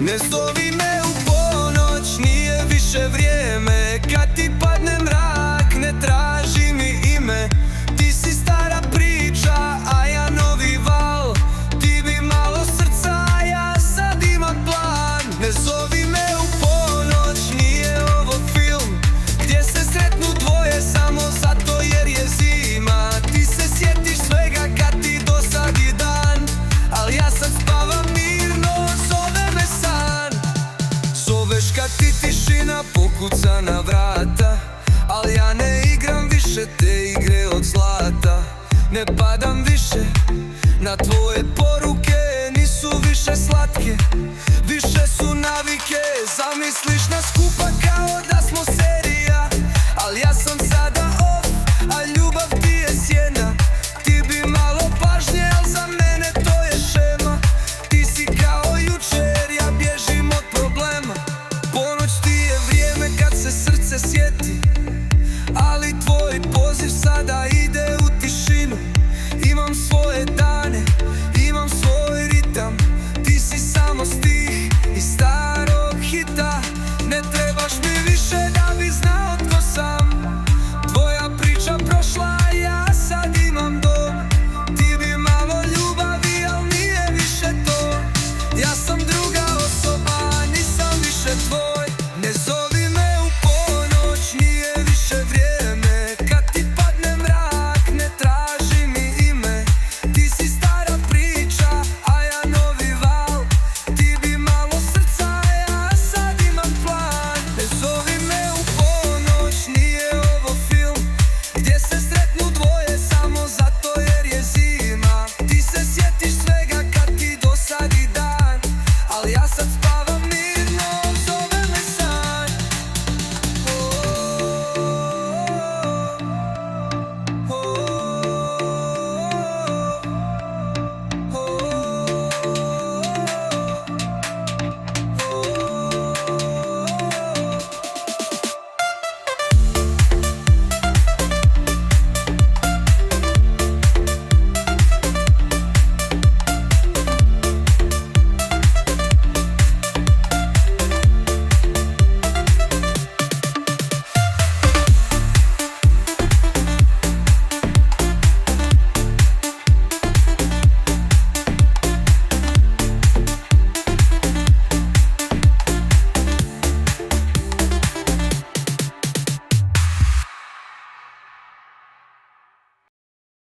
Ne zovi me u ponoć, nije više vrijeme. Kad ti padne mrak, ne traži mi ime. Ti si stara priča, a ja novi val. Ti bi malo srca, a ja sad imam plan. Ne zovi me u ponoć, nije ovo film gdje se sretnu dvoje samo zato jer je zima. Ti se sjetiš svega kad ti dosadi dan, al ja sad spavam mirno, zove me san. Zoveš kad ti tišina pokuca na vrata, al ja ne igram više te igre od zlata. Ne padam više na tvoje poruke, nisu više slatke.